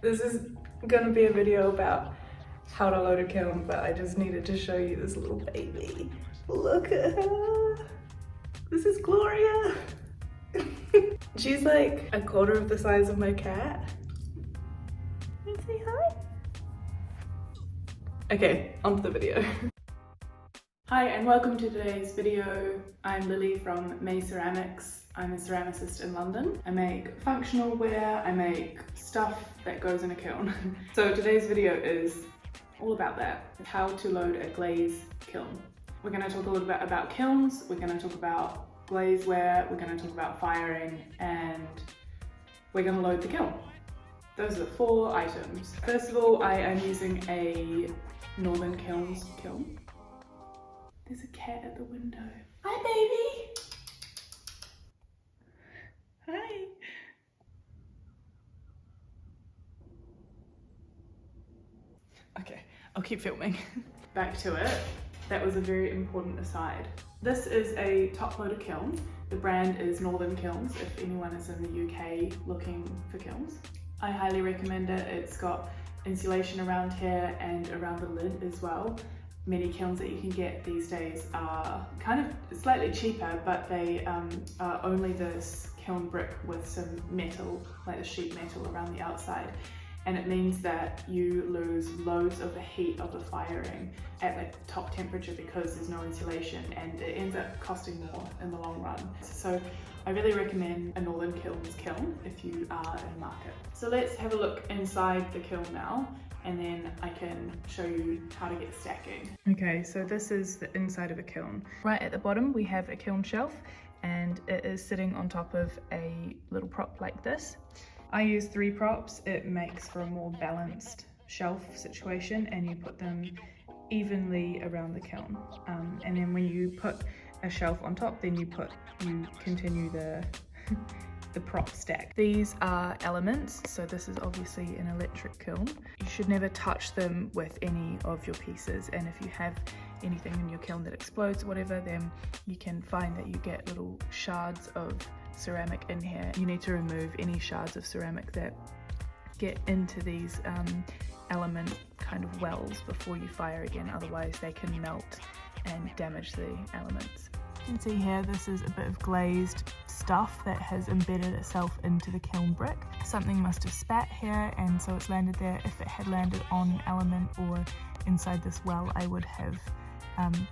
This is gonna be a video about how to load a kiln, but I just needed to show you this little baby. Look at her. This is Gloria. She's like a quarter of the size of my cat. Can you say hi? Okay, on to the video. Hi and welcome to today's video. I'm Lily from Mae Ceramics. I'm a ceramicist in London. I make functional ware, I make stuff that goes in a kiln. So today's video is all about that, how to load a glaze kiln. We're going to talk a little bit about kilns, we're going to talk about glazeware, we're going to talk about firing, and we're going to load the kiln. Those are the 4 items. First of all, I am using a Northern Kilns kiln. There's a cat at the window. Hi, baby. Hi. Okay, I'll keep filming. Back to it. That was a very important aside. This is a top loader kiln. The brand is Northern Kilns, if anyone is in the UK looking for kilns. I highly recommend it. It's got insulation around here and around the lid as well. Many kilns that you can get these days are kind of slightly cheaper, but they are only this kiln brick with some metal, like the sheet metal around the outside. And it means that you lose loads of the heat of the firing at like top temperature because there's no insulation, and it ends up costing more in the long run. So I really recommend a Northern Kilns kiln if you are in the market. So let's have a look inside the kiln now, and then I can show you how to get stacking. Okay, so this is the inside of a kiln. Right at the bottom we have a kiln shelf, and it is sitting on top of a little prop like this. I use 3 props. It makes for a more balanced shelf situation, and you put them evenly around the kiln. And then when you put a shelf on top, then you continue the prop stack. These are elements, so this is obviously an electric kiln. You should never touch them with any of your pieces, and if you have anything in your kiln that explodes or whatever, then you can find that you get little shards of ceramic in here. You need to remove any shards of ceramic that get into these element kind of wells before you fire again, otherwise they can melt and damage the elements. You can see here this is a bit of glazed stuff that has embedded itself into the kiln brick. Something must have spat here, and so it's landed there. If it had landed on an element or inside this well, I would have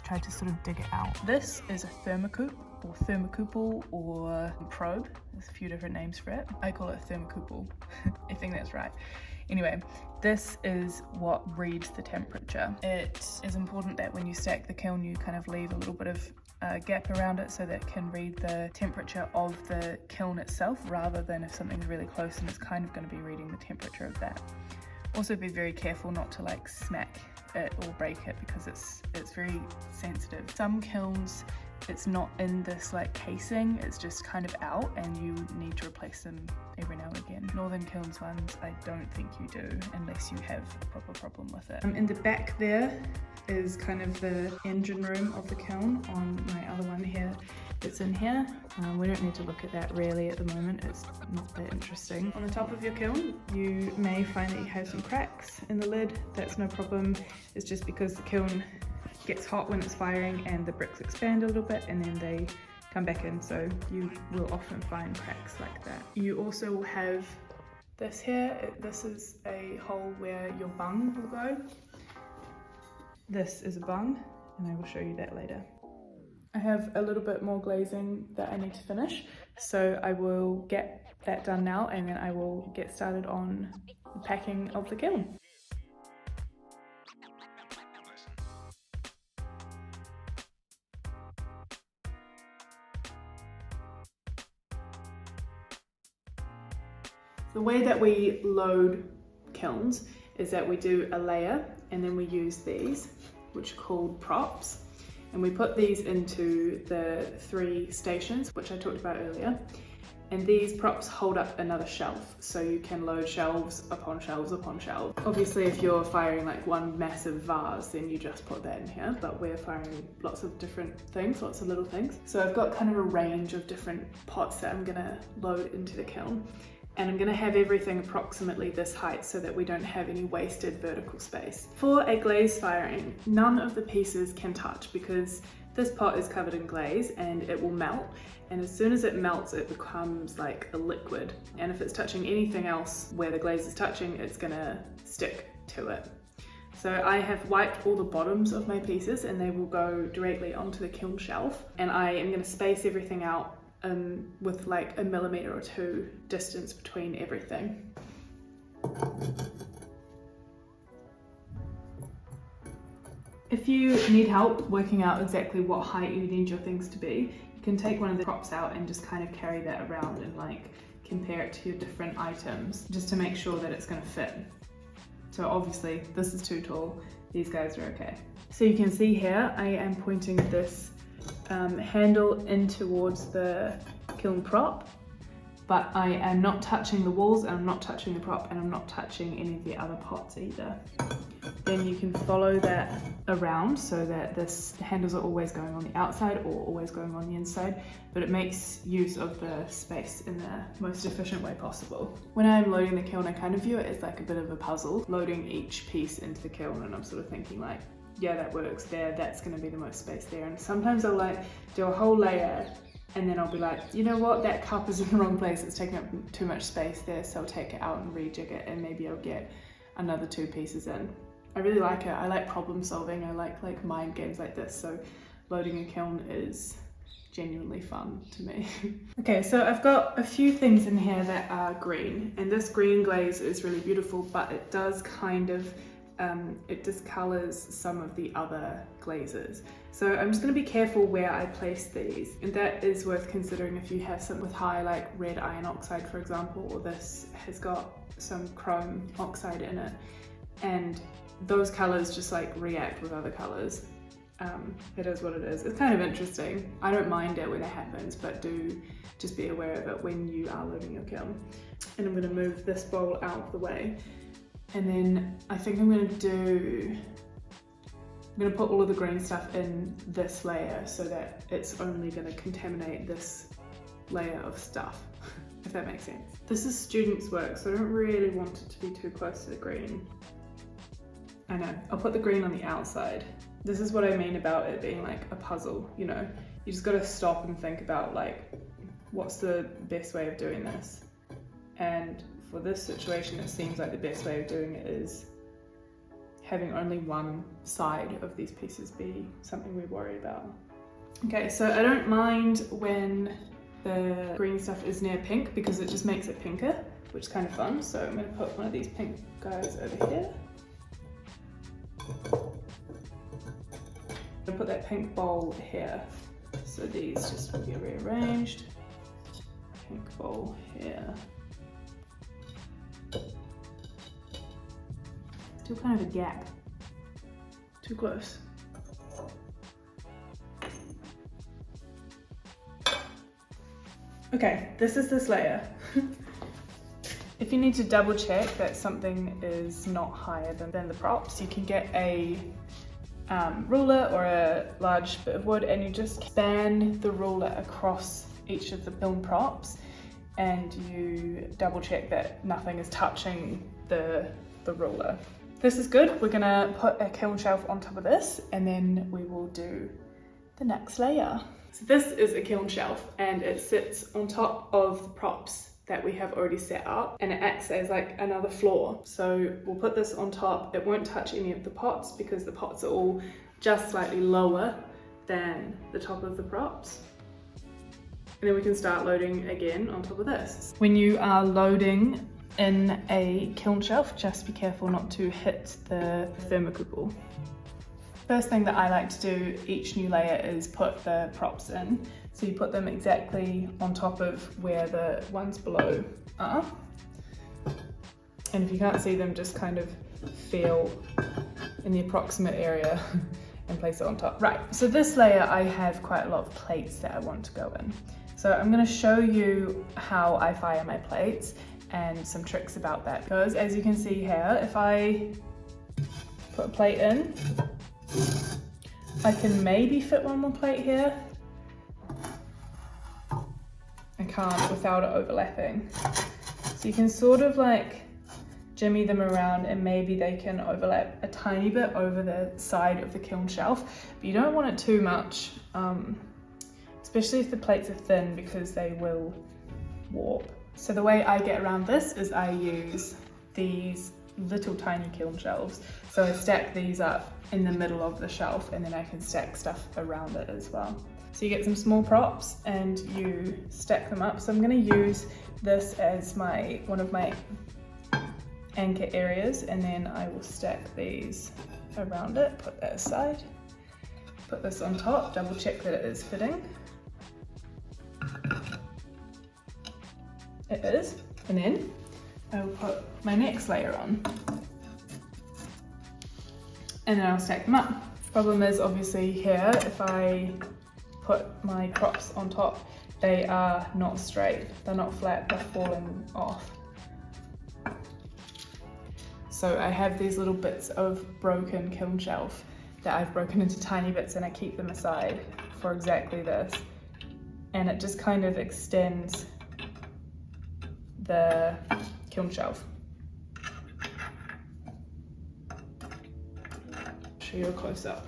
tried to sort of dig it out. This is a thermocouple or thermocouple or probe. There's a few different names for it. I call it a thermocouple. I think that's right. Anyway, this is what reads the temperature. It is important that when you stack the kiln, you kind of leave a little bit of gap around it so that it can read the temperature of the kiln itself, rather than if something's really close and it's kind of going to be reading the temperature of that. Also be very careful not to like smack it or break it, because it's very sensitive. Some kilns, it's not in this like casing, it's just kind of out, and you need to replace them every now and again. Northern Kilns ones, I don't think you do unless you have a proper problem with it. In the back there is kind of the engine room of the kiln. On my other one here, it's in here. We don't need to look at that really at the moment, it's not that interesting. On the top of your kiln, you may find that you have some cracks in the lid. That's no problem, it's just because the kiln gets hot when it's firing and the bricks expand a little bit and then they come back in, so you will often find cracks like that. You also have this here. This is a hole where your bung will go. This is a bung, and I will show you that later. I have a little bit more glazing that I need to finish, so I will get that done now, and then I will get started on the packing of the kiln. The way that we load kilns is that we do a layer, and then we use these, which are called props, and we put these into the 3 stations which I talked about earlier, and these props hold up another shelf, so you can load shelves upon shelves upon shelves. Obviously if you're firing like one massive vase, then you just put that in here, but we're firing lots of different things, lots of little things. So I've got kind of a range of different pots that I'm gonna load into the kiln. And I'm going to have everything approximately this height so that we don't have any wasted vertical space. For a glaze firing, none of the pieces can touch because this pot is covered in glaze and it will melt, and as soon as it melts it becomes like a liquid, and if it's touching anything else where the glaze is touching, it's gonna stick to it. So I have wiped all the bottoms of my pieces and they will go directly onto the kiln shelf, and I am going to space everything out with like 1 millimeter or 2 distance between everything. If you need help working out exactly what height you need your things to be, you can take one of the props out and just kind of carry that around and like compare it to your different items just to make sure that it's going to fit. So obviously this is too tall, these guys are okay. So you can see here I am pointing this handle in towards the kiln prop, but I am not touching the walls and I'm not touching the prop and I'm not touching any of the other pots either. Then you can follow that around so that this handles are always going on the outside or always going on the inside, but it makes use of the space in the most efficient way possible. When I'm loading the kiln, I kind of view it as like a bit of a puzzle, loading each piece into the kiln, and I'm sort of thinking like, yeah, that works there, that's going to be the most space there. And sometimes I'll like do a whole layer and then I'll be like, you know what, that cup is in the wrong place, it's taking up too much space there, so I'll take it out and rejig it, and maybe I'll get another 2 pieces in. I really like it. I like problem solving. I like mind games like this. So loading a kiln is genuinely fun to me. Okay, so I've got a few things in here that are green, and this green glaze is really beautiful, but it does kind of, it discolors some of the other glazes. So I'm just going to be careful where I place these, and that is worth considering if you have some with high like red iron oxide, for example, or this has got some chrome oxide in it, and those colors just like react with other colors. It is what it is. It's kind of interesting. I don't mind it when it happens, but do just be aware of it when you are loading your kiln. And I'm going to move this bowl out of the way, and then I think I'm going to put all of the green stuff in this layer so that it's only going to contaminate this layer of stuff, if that makes sense. This is students' work, so I don't really want it to be too close to the green. I know, I'll put the green on the outside. This is what I mean about it being like a puzzle, you know? You just gotta stop and think about like, what's the best way of doing this? And for this situation, it seems like the best way of doing it is having only one side of these pieces be something we worry about. Okay, so I don't mind when the green stuff is near pink because it just makes it pinker, which is kind of fun. So I'm gonna put one of these pink guys over here. I'm gonna put that pink bowl here, so these just will be rearranged. Pink bowl here. Still kind of a gap. Too close. Okay, this is this layer. If you need to double check that something is not higher than the props, you can get a ruler or a large bit of wood, and you just span the ruler across each of the kiln props, and you double check that nothing is touching the ruler. This is good. We're gonna put a kiln shelf on top of this, and then we will do the next layer. So this is a kiln shelf, and it sits on top of the props that we have already set up, and it acts as like another floor. So we'll put this on top. It won't touch any of the pots because the pots are all just slightly lower than the top of the props. And then we can start loading again on top of this. When you are loading in a kiln shelf, just be careful not to hit the thermocouple. First thing that I like to do each new layer is put the props in. So you put them exactly on top of where the ones below are. And if you can't see them, just kind of feel in the approximate area and place it on top. Right, so this layer I have quite a lot of plates that I want to go in. So I'm going to show you how I fire my plates and some tricks about that. Because as you can see here, if I put a plate in, I can maybe fit one more plate here. I can't without it overlapping. So you can sort of like jimmy them around and maybe they can overlap a tiny bit over the side of the kiln shelf, but you don't want it too much, especially if the plates are thin, because they will warp. So the way I get around this is I use these little tiny kiln shelves. So I stack these up in the middle of the shelf and then I can stack stuff around it as well. So you get some small props and you stack them up. So I'm going to use this as one of my anchor areas, and then I will stack these around it, put that aside, put this on top, double check that it is fitting. It is, and then I will put my next layer on, and then I'll stack them up. Problem is obviously here, if I put my props on top, they are not straight, they're not flat, they're falling off. So I have these little bits of broken kiln shelf that I've broken into tiny bits, and I keep them aside for exactly this. And it just kind of extends the kiln shelf. Show you a close up.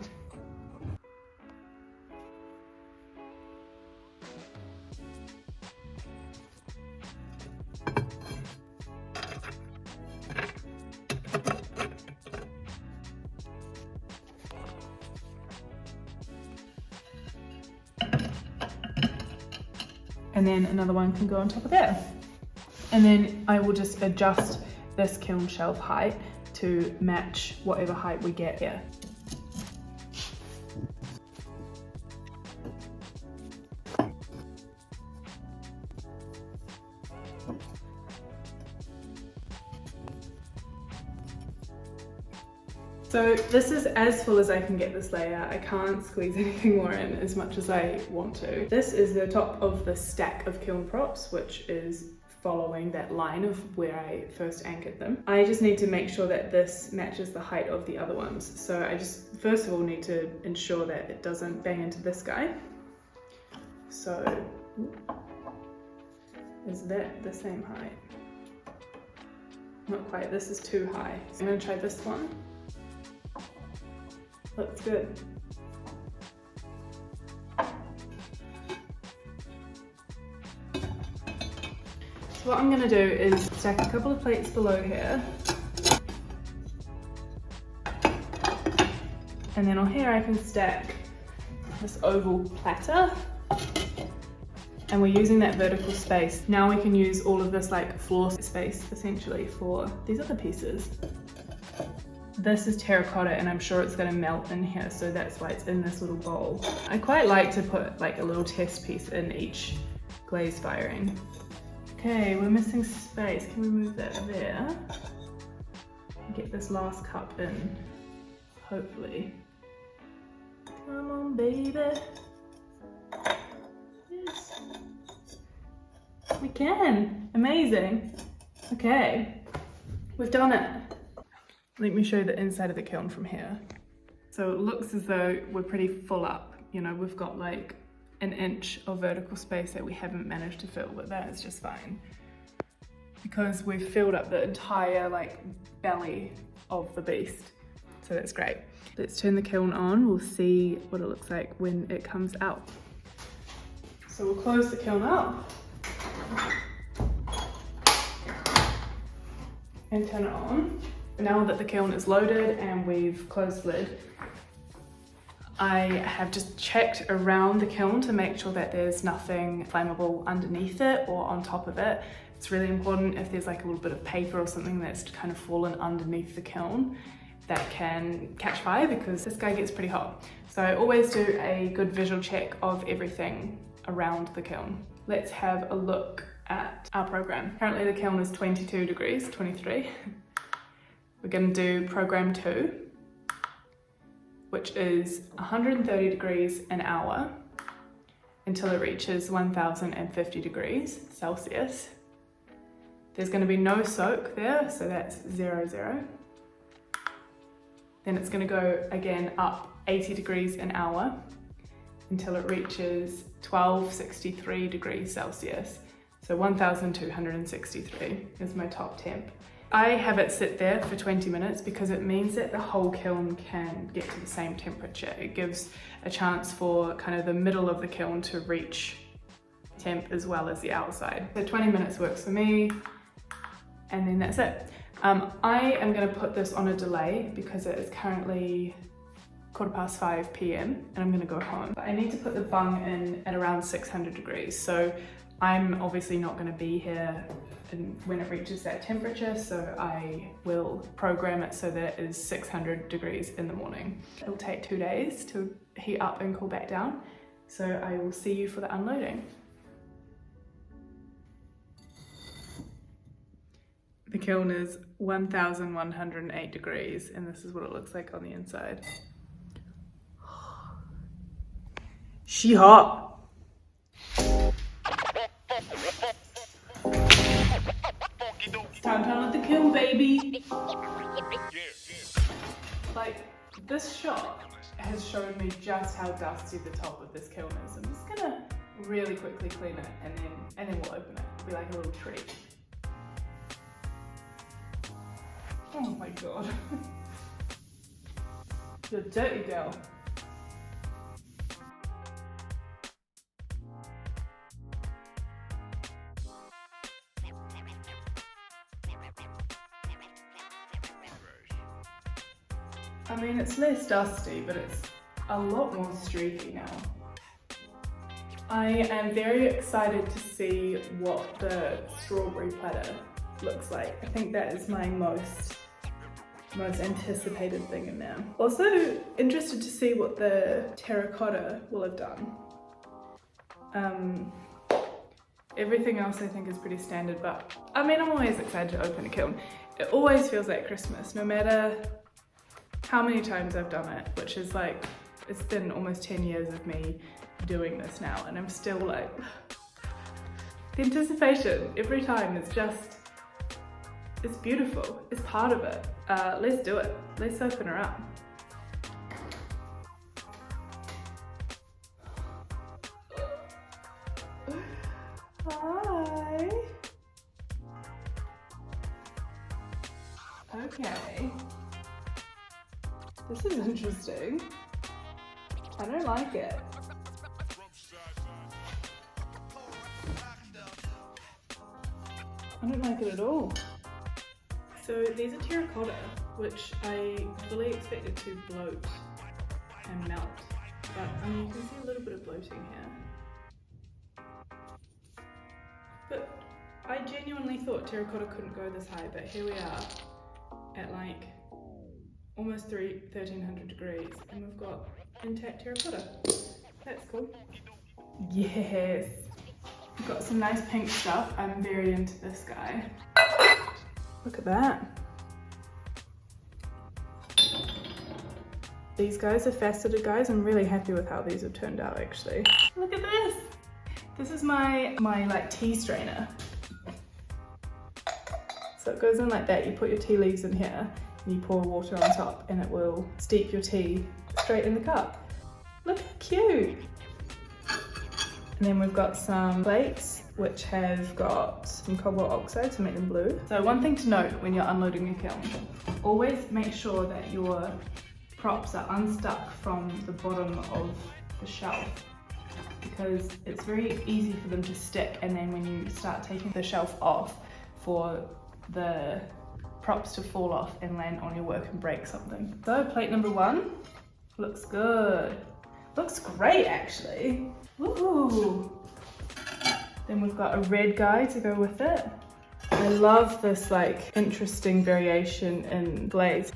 And then another one can go on top of that. And then I will just adjust this kiln shelf height to match whatever height we get here. So this is as full as I can get this layer. I can't squeeze anything more in as much as I want to. This is the top of the stack of kiln props, which is following that line of where I first anchored them. I just need to make sure that this matches the height of the other ones. So I just first of all need to ensure that it doesn't bang into this guy. So is that the same height? Not quite, this is too high. So I'm gonna try this one. Looks good. So what I'm going to do is stack a couple of plates below here. And then on here I can stack this oval platter. And we're using that vertical space. Now we can use all of this like floor space essentially for these other pieces. This is terracotta and I'm sure it's going to melt in here, so that's why it's in this little bowl. I quite like to put like a little test piece in each glaze firing. Okay, we're missing space. Can we move that there? Get this last cup in, hopefully. Come on, baby. Yes. We can. Amazing. Okay, we've done it. Let me show you the inside of the kiln from here. So it looks as though we're pretty full up. You know, we've got like an inch of vertical space that we haven't managed to fill, but that is just fine. Because we've filled up the entire like belly of the beast. So that's great. Let's turn the kiln on. We'll see what it looks like when it comes out. So we'll close the kiln up and turn it on. Now that the kiln is loaded and we've closed the lid, I have just checked around the kiln to make sure that there's nothing flammable underneath it or on top of it. It's really important if there's like a little bit of paper or something that's kind of fallen underneath the kiln that can catch fire, because this guy gets pretty hot. So I always do a good visual check of everything around the kiln. Let's have a look at our program. Currently the kiln is 22 degrees, 23. We're going to do program 2, which is 130 degrees an hour until it reaches 1050 degrees Celsius. There's going to be no soak there, so that's 0, 0. Then it's going to go again up 80 degrees an hour until it reaches 1263 degrees Celsius. So 1263 is my top temp. I have it sit there for 20 minutes because it means that the whole kiln can get to the same temperature. It gives a chance for kind of the middle of the kiln to reach temp as well as the outside. So 20 minutes works for me, and then that's it. I am going to put this on a delay because it is currently 5:15 p.m. and I'm going to go home. I need to put the bung in at around 600 degrees, so I'm obviously not going to be here when it reaches that temperature, so I will program it so that it is 600 degrees in the morning. It'll take 2 days to heat up and cool back down, so I will see you for the unloading. The kiln is 1108 degrees, and this is what it looks like on the inside. She hot. It's time to unload the kiln, baby. Like, this shot has shown me just how dusty the top of this kiln is. I'm just gonna really quickly clean it, and then we'll open it. It'll be like a little treat. Oh my god. You're a dirty girl. I mean, it's less dusty, but it's a lot more streaky now. I am very excited to see what the strawberry platter looks like. I think that is my most anticipated thing in there. Also interested to see what the terracotta will have done. Everything else I think is pretty standard, but I mean, I'm always excited to open a kiln. It always feels like Christmas, no matter how many times I've done it, which is like, it's been almost 10 years of me doing this now, and I'm still like, the anticipation every time is just, it's beautiful. It's part of it. Let's do it. Let's open her up. Hi. Okay. This is interesting. I don't like it. I don't like it at all. So these are terracotta, which I fully expected to bloat and melt. But I mean, you can see a little bit of bloating here. But I genuinely thought terracotta couldn't go this high, but here we are at like almost 1300 degrees, and we've got intact terracotta. That's cool. Yes. We've got some nice pink stuff. I'm very into this guy. Look at that. These guys are faceted guys. I'm really happy with how these have turned out actually. Look at this. This is my like tea strainer. So it goes in like that. You put your tea leaves in here and you pour water on top, and it will steep your tea straight in the cup. Look how cute. And then we've got some plates which have got some cobalt oxide to make them blue. So one thing to note when you're unloading your kiln, always make sure that your props are unstuck from the bottom of the shelf, because it's very easy for them to stick, and then when you start taking the shelf off, for the props to fall off and land on your work and break something. So plate number 1 looks good. Looks great actually. Woohoo! Then we've got a red guy to go with it. I love this like interesting variation in glaze.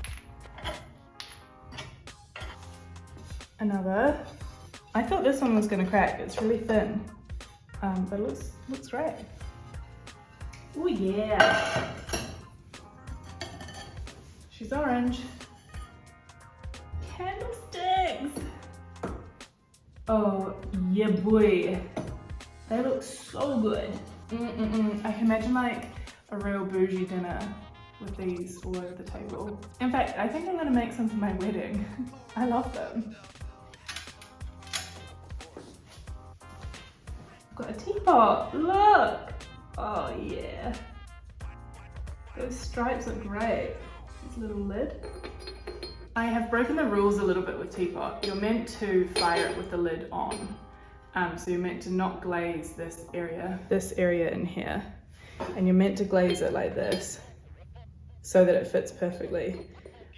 Another. I thought this one was gonna crack. It's really thin, but it looks great. Oh yeah. She's orange. Candlesticks. Oh yeah, boy. They look so good. I can imagine like a real bougie dinner with these all over the table. In fact, I think I'm gonna make some for my wedding. I love them. I've got a teapot, look! Oh yeah. Those stripes look great. This little lid. I have broken the rules a little bit with teapot. You're meant to fire it with the lid on. So you're meant to not glaze this area in here. And you're meant to glaze it like this so that it fits perfectly.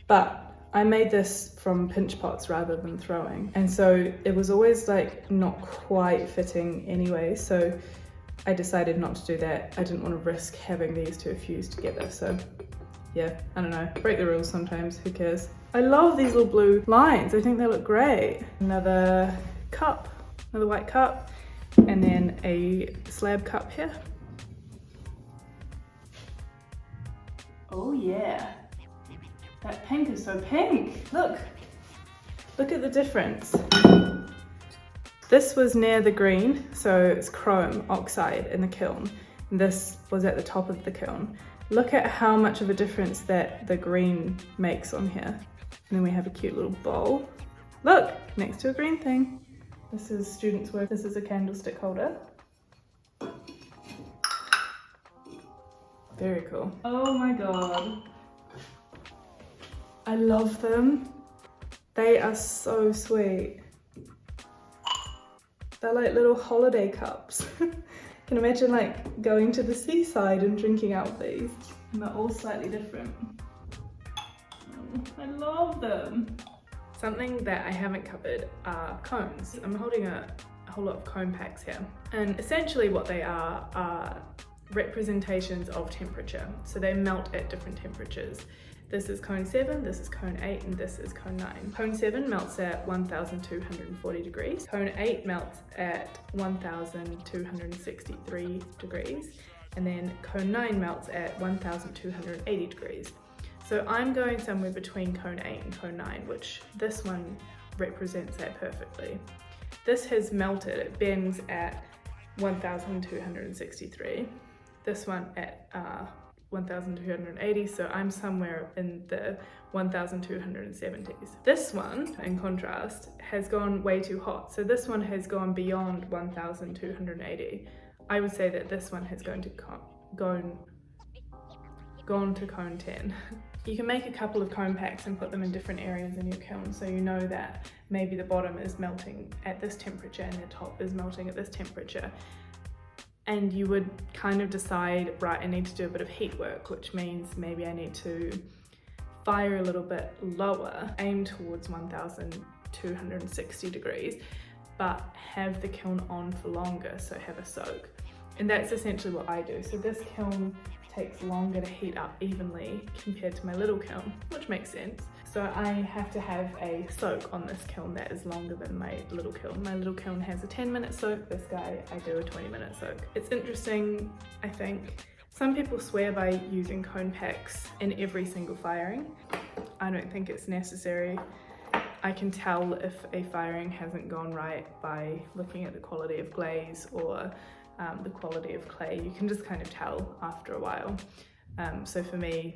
But I made this from pinch pots rather than throwing. And so it was always like not quite fitting anyway. So I decided not to do that. I didn't want to risk having these two fuse together. So yeah, I don't know, break the rules sometimes, who cares? I love these little blue lines. I think they look great. Another cup, another white cup, and then a slab cup here. Oh yeah, that pink is so pink. Look at the difference. This was near the green, so it's chrome oxide in the kiln. And this was at the top of the kiln. Look at how much of a difference that the green makes on here. And then we have a cute little bowl. Look, next to a green thing. This is students' work. This is a candlestick holder. Very cool. Oh my god. I love them. They are so sweet. They're like little holiday cups. Can imagine like going to the seaside and drinking out of these. And they're all slightly different. Oh, I love them. Something that I haven't covered are cones. I'm holding a whole lot of cone packs here. And essentially what they are representations of temperature. So they melt at different temperatures. This is cone 7, this is cone 8, and this is cone 9. Cone 7 melts at 1240 degrees. Cone 8 melts at 1263 degrees. And then cone 9 melts at 1280 degrees. So I'm going somewhere between cone 8 and cone 9, which this one represents that perfectly. This has melted, it bends at 1263. This one at 1280, so I'm somewhere in the 1270s. This one, in contrast, has gone way too hot. So this one has gone beyond 1280. I would say that this one has gone to cone 10. You can make a couple of cone packs and put them in different areas in your kiln, so you know that maybe the bottom is melting at this temperature and the top is melting at this temperature. And you would kind of decide, right, I need to do a bit of heat work, which means maybe I need to fire a little bit lower, aim towards 1260 degrees, but have the kiln on for longer, so have a soak. And that's essentially what I do. So this kiln takes longer to heat up evenly compared to my little kiln, which makes sense. So I have to have a soak on this kiln that is longer than my little kiln. My little kiln has a 10-minute soak. This guy, I do a 20-minute soak. It's interesting, I think. Some people swear by using cone packs in every single firing. I don't think it's necessary. I can tell if a firing hasn't gone right by looking at the quality of glaze or the quality of clay. You can just kind of tell after a while. So for me,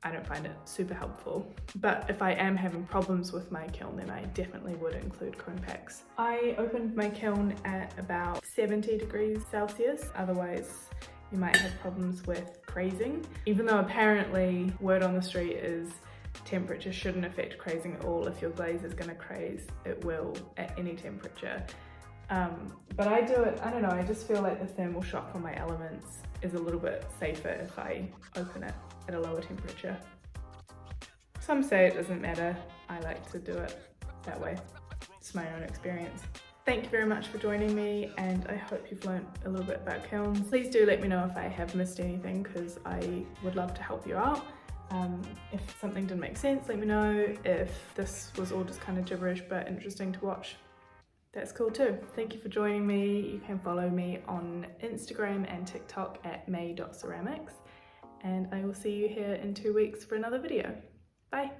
I don't find it super helpful. But if I am having problems with my kiln, then I definitely would include cone packs. I opened my kiln at about 70 degrees Celsius. Otherwise, you might have problems with crazing. Even though apparently word on the street is temperature shouldn't affect crazing at all. If your glaze is gonna craze, it will at any temperature. But I do it, I don't know, I just feel like the thermal shock on my elements is a little bit safer if I open it at a lower temperature. Some say it doesn't matter. I like to do it that way. It's my own experience. Thank you very much for joining me, and I hope you've learned a little bit about kilns. Please do let me know if I have missed anything, because I would love to help you out. If something didn't make sense, let me know. If this was all just kind of gibberish but interesting to watch, that's cool too. Thank you for joining me. You can follow me on Instagram and TikTok at mae.ceramics, and I will see you here in 2 weeks for another video. Bye.